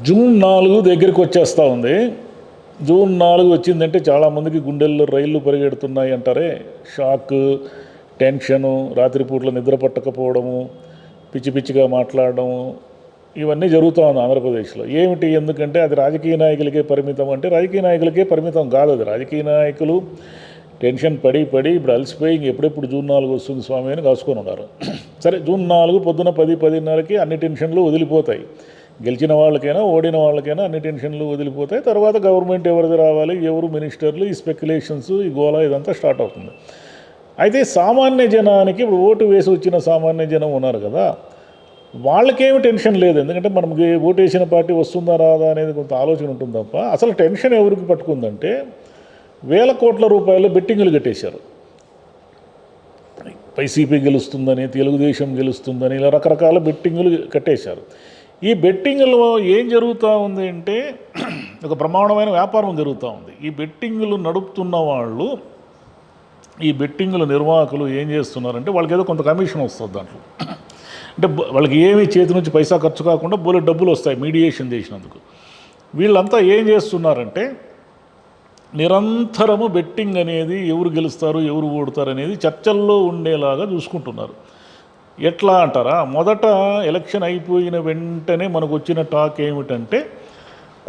June 4 దగ్గరికి వచ్చేస్తూ ఉంది. జూన్ 4 వచ్చిందంటే చాలామందికి గుండెల్లో రైళ్లు పరిగెడుతున్నాయి అంటారే. షాక్, టెన్షను, రాత్రిపూట్ల నిద్ర పట్టకపోవడము, పిచ్చి పిచ్చిగా మాట్లాడడము, ఇవన్నీ జరుగుతూ ఉంది ఆంధ్రప్రదేశ్లో. ఏమిటి, ఎందుకంటే అది రాజకీయ నాయకులకే పరిమితం అంటే రాజకీయ నాయకులకే పరిమితం కాదు. అది రాజకీయ నాయకులు టెన్షన్ పడి ఇప్పుడు అలసిపోయి ఎప్పుడెప్పుడు జూన్ 4 వస్తుంది స్వామి అని కాసుకొని ఉన్నారు. సరే, జూన్ 4 పొద్దున 10-10:30కి అన్ని టెన్షన్లు వదిలిపోతాయి. గెలిచిన వాళ్ళకైనా ఓడిన వాళ్ళకైనా అన్ని టెన్షన్లు వదిలిపోతాయి. తర్వాత గవర్నమెంట్ ఎవరిది రావాలి, ఎవరు మినిస్టర్లు, ఈ స్పెక్యులేషన్స్, ఈ గోళ ఇదంతా స్టార్ట్ అవుతుంది. అయితే సామాన్య జనానికి, ఇప్పుడు ఓటు వేసి వచ్చిన సామాన్య జనం ఉన్నారు కదా, వాళ్ళకేమి టెన్షన్ లేదు. ఎందుకంటే మనకి ఓటు వేసిన పార్టీ వస్తుందా రాదా అనేది కొంత ఆలోచన ఉంటుంది తప్ప, అసలు టెన్షన్ ఎవరికి పట్టుకుందంటే వేల కోట్ల రూపాయలు బెట్టింగులు కట్టేశారు. వైసీపీ గెలుస్తుందని, తెలుగుదేశం గెలుస్తుందని, ఇలా రకరకాల బెట్టింగులు కట్టేశారు. ఈ బెట్టింగులో ఏం జరుగుతూ ఉంది అంటే ఒక బ్రహ్మాండమైన వ్యాపారం జరుగుతూ ఉంది. ఈ బెట్టింగులు నడుపుతున్న వాళ్ళు, ఈ బెట్టింగుల నిర్వాహకులు ఏం చేస్తున్నారంటే వాళ్ళకి ఏదో కొంత కమిషన్ వస్తుంది దాంట్లో. అంటే వాళ్ళకి ఏమీ చేతి నుంచి పైసా ఖర్చు కాకుండా బోలెడు డబ్బులు వస్తాయి మీడియేషన్ చేసినందుకు. వీళ్ళంతా ఏం చేస్తున్నారంటే నిరంతరము బెట్టింగ్ అనేది, ఎవరు గెలుస్తారు ఎవరు ఓడుతారు అనేది చర్చల్లో ఉండేలాగా చూసుకుంటున్నారు. ఎట్లా అంటారా, మొదట ఎలక్షన్ అయిపోయిన వెంటనే మనకు వచ్చిన టాక్ ఏమిటంటే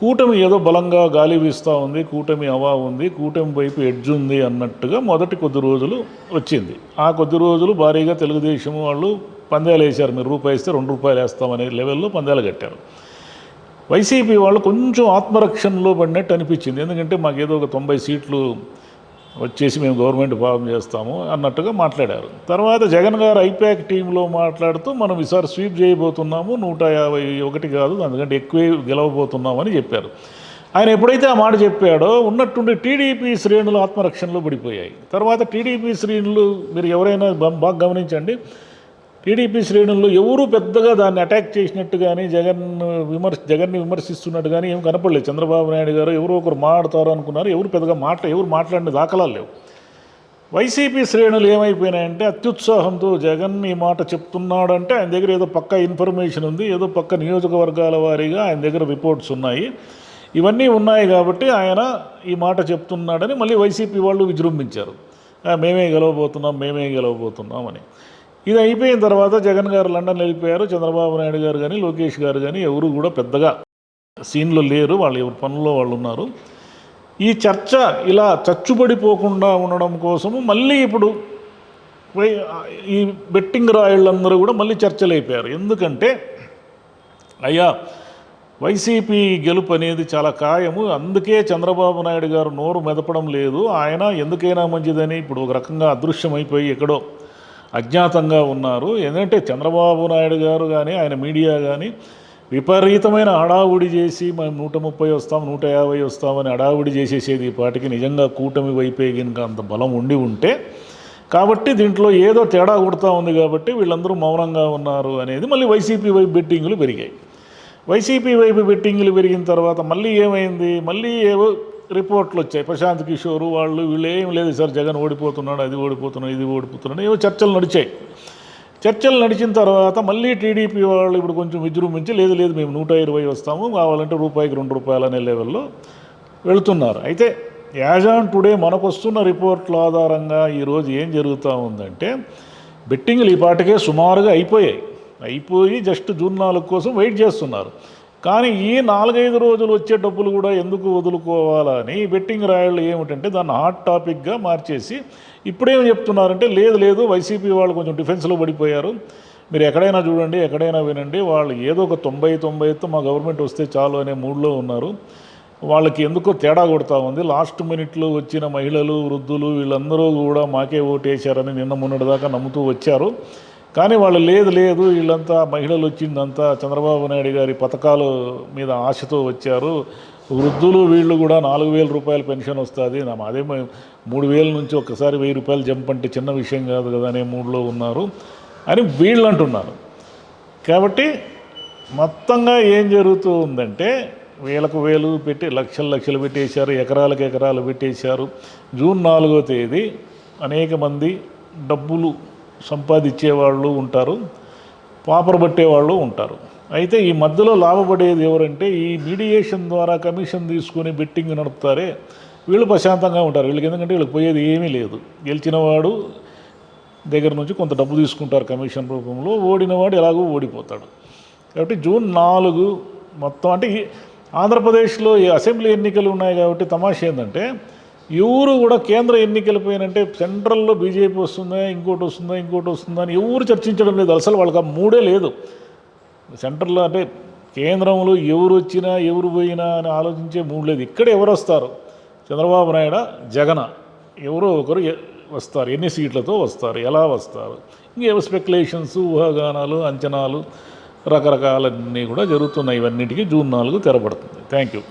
కూటమి ఏదో బలంగా గాలి వీస్తూ ఉంది, కూటమి హవా ఉంది, కూటమి వైపు ఎడ్జ్ ఉంది అన్నట్టుగా మొదటి కొద్ది రోజులు వచ్చింది. ఆ కొద్ది రోజులు భారీగా తెలుగుదేశం వాళ్ళు పందాలు వేశారు. మీరు రూపాయి ఇస్తే 2 రూపాయలు వేస్తామనే లెవెల్లో పందాలు కట్టారు. వైసీపీ వాళ్ళు కొంచెం ఆత్మరక్షణలో పడినట్టు అనిపించింది. ఎందుకంటే మాకు ఏదో ఒక 90 సీట్లు వచ్చేసి మేము గవర్నమెంట్ ఫామ్ చేస్తాము అన్నట్టుగా మాట్లాడారు. తర్వాత జగన్ గారు ఐపాక్ టీంలో మాట్లాడుతూ మనం ఈసారి స్వీప్ చేయబోతున్నాము, 151 కాదు అందుకంటే ఎక్కువే గెలవబోతున్నామని చెప్పారు. ఆయన ఎప్పుడైతే ఆ మాట చెప్పాడో ఉన్నట్టుండి టీడీపీ శ్రేణులు ఆత్మరక్షణలో పడిపోయాయి. తర్వాత టీడీపీ శ్రేణులు, మీరు ఎవరైనా బాగా గమనించండి, టీడీపీ శ్రేణుల్లో ఎవరూ పెద్దగా దాన్ని అటాక్ చేసినట్టు కానీ జగన్ని విమర్శిస్తున్నట్టు కానీ ఏం కనపడలేదు. చంద్రబాబు నాయుడు గారు ఎవరో ఒకరు మాట్లాడతారు అనుకున్నారు. ఎవరు పెద్దగా ఎవరు మాట్లాడిన దాఖలాలు లేవు. వైసీపీ శ్రేణులు ఏమైపోయినాయంటే అత్యుత్సాహంతో జగన్ ఈ మాట చెప్తున్నాడంటే ఆయన దగ్గర ఏదో పక్క ఇన్ఫర్మేషన్ ఉంది, ఏదో పక్క నియోజకవర్గాల వారీగా ఆయన దగ్గర రిపోర్ట్స్ ఉన్నాయి, ఇవన్నీ ఉన్నాయి కాబట్టి ఆయన ఈ మాట చెప్తున్నాడని మళ్ళీ వైసీపీ వాళ్ళు విజృంభించారు. మేమే గెలవబోతున్నాం అని. ఇది అయిపోయిన తర్వాత జగన్ గారు లండన్ వెళ్ళిపోయారు. చంద్రబాబు నాయుడు గారు కానీ లోకేష్ గారు కానీ ఎవరు కూడా పెద్దగా సీన్లో లేరు. వాళ్ళు ఎవరి పనుల్లో వాళ్ళు ఉన్నారు. ఈ చర్చ ఇలా చచ్చుబడిపోకుండా ఉండడం కోసము మళ్ళీ ఇప్పుడు ఈ బెట్టింగ్ రాయుళ్ళందరూ కూడా మళ్ళీ చర్చలు అయిపోయారు. ఎందుకంటే అయ్యా వైసీపీ గెలుపు అనేది చాలా ఖాయము, అందుకే చంద్రబాబు నాయుడు గారు నోరు మెదపడం లేదు. ఆయన ఎందుకైనా మంచిదని ఇప్పుడు ఒక రకంగా అదృశ్యమైపోయి ఎక్కడో అజ్ఞాతంగా ఉన్నారు. ఎందుకంటే చంద్రబాబు నాయుడు గారు కానీ ఆయన మీడియా కానీ విపరీతమైన హడావుడి చేసి మేము 130 వస్తాం 150 వస్తామని హడావుడి చేసేసేది ఈ పాటికి నిజంగా కూటమి వైపే కనుక అంత బలం ఉంటే, కాబట్టి దీంట్లో ఏదో తేడా కొడుతూ ఉంది కాబట్టి వీళ్ళందరూ మౌనంగా ఉన్నారు అనేది మళ్ళీ వైసీపీ వైపు బెట్టింగులు పెరిగాయి. వైసీపీ వైపు బెట్టింగులు పెరిగిన తర్వాత మళ్ళీ ఏమైంది, మళ్ళీ ఏవో రిపోర్ట్లు వచ్చాయి. ప్రశాంత్ కిషోర్ వీళ్ళు ఏం లేదు సార్, జగన్ ఓడిపోతున్నాడు, అది ఓడిపోతున్నాడు, ఇది ఓడిపోతున్నాడు, ఏవో చర్చలు నడిచాయి. చర్చలు నడిచిన తర్వాత మళ్ళీ టీడీపీ వాళ్ళు ఇప్పుడు కొంచెం విజృంభించి లేదు మేము 120 వస్తాము, కావాలంటే రూపాయికి 2 రూపాయలు అనే లెవెల్లో వెళుతున్నారు. అయితే యాజ్ ఆన్ టుడే మనకు వస్తున్న రిపోర్ట్ల ఆధారంగా ఈరోజు ఏం జరుగుతూ ఉందంటే బెట్టింగ్లు ఈ పాటికే సుమారుగా అయిపోయి జస్ట్ జూన్ 4 కోసం వెయిట్ చేస్తున్నారు. కానీ ఈ 4-5 రోజులు వచ్చే డబ్బులు కూడా ఎందుకు వదులుకోవాలని బెట్టింగ్ రాయళ్ళు ఏమిటంటే దాన్ని హాట్ టాపిక్గా మార్చేసి ఇప్పుడేం చెప్తున్నారంటే లేదు వైసీపీ వాళ్ళు కొంచెం డిఫెన్స్లో పడిపోయారు, మీరు ఎక్కడైనా చూడండి, ఎక్కడైనా వినండి, వాళ్ళు ఏదో ఒక 90 మా గవర్నమెంట్ వస్తే చాలు అనే మూడ్లో ఉన్నారు. వాళ్ళకి ఎందుకో తేడా కొడతా ఉంది. లాస్ట్ మినిట్లో వచ్చిన మహిళలు, వృద్ధులు వీళ్ళందరూ కూడా మాకే ఓటేశారని నిన్న మొన్నటిదాకా నమ్ముతూ వచ్చారు. కానీ వాళ్ళు లేదు వీళ్ళంతా మహిళలు వచ్చిందంతా చంద్రబాబు నాయుడు గారి పథకాల మీద ఆశతో వచ్చారు. వృద్ధులు వీళ్ళు కూడా 4,000 రూపాయల పెన్షన్ వస్తుంది, అదే 3,000 నుంచి ఒక్కసారి 1,000 రూపాయలు జంప్ అంటే చిన్న విషయం కాదు కదా అనే మూడ్లో ఉన్నారు అని వీళ్ళు అంటున్నారు. కాబట్టి మొత్తంగా ఏం జరుగుతూ ఉందంటే వేలు పెట్టి లక్షలు పెట్టేశారు, ఎకరాలు పెట్టేశారు. జూన్ 4వ తేదీ అనేక మంది డబ్బులు సంపాదించేవాళ్ళు ఉంటారు. పాపర పట్టే వాళ్ళు ఉంటారు. అయితే ఈ మధ్యలో లాభపడేది ఎవరంటే ఈ మీడియేషన్ ద్వారా కమిషన్ తీసుకొని బెట్టింగ్ నడుపుతారే వీళ్ళు ప్రశాంతంగా ఉంటారు. వీళ్ళకి ఎందుకంటే వీళ్ళకి పోయేది ఏమీ లేదు. గెలిచిన వాడు దగ్గర నుంచి కొంత డబ్బు తీసుకుంటారు కమిషన్ రూపంలో, ఓడినవాడు ఎలాగో ఓడిపోతాడు. కాబట్టి జూన్ 4 మొత్తం అంటే ఆంధ్రప్రదేశ్లో ఈ అసెంబ్లీ ఎన్నికలు ఉన్నాయి కాబట్టి తమాషా ఏంటంటే ఎవరు కూడా కేంద్ర ఎన్నికలు పోయినంటే సెంట్రల్లో బీజేపీ వస్తుందా ఇంకోటి వస్తుందా అని ఎవరు చర్చించడం లేదు. అసలు వాళ్ళకి ఆ మూడే లేదు. సెంట్రల్లో అంటే కేంద్రంలో ఎవరు వచ్చినా ఎవరు పోయినా అని ఆలోచించే మూడు లేదు. ఇక్కడ ఎవరు వస్తారు, చంద్రబాబు నాయుడు జగన ఎవరో ఒకరు వస్తారు. ఎన్ని సీట్లతో వస్తారు, ఎలా వస్తారు, ఇంకేవో స్పెక్యులేషన్స్, ఊహాగానాలు, అంచనాలు రకరకాలన్నీ కూడా జరుగుతున్నాయి. ఇవన్నిటికీ జూన్ 4 తెరపడుతుంది. Thank you.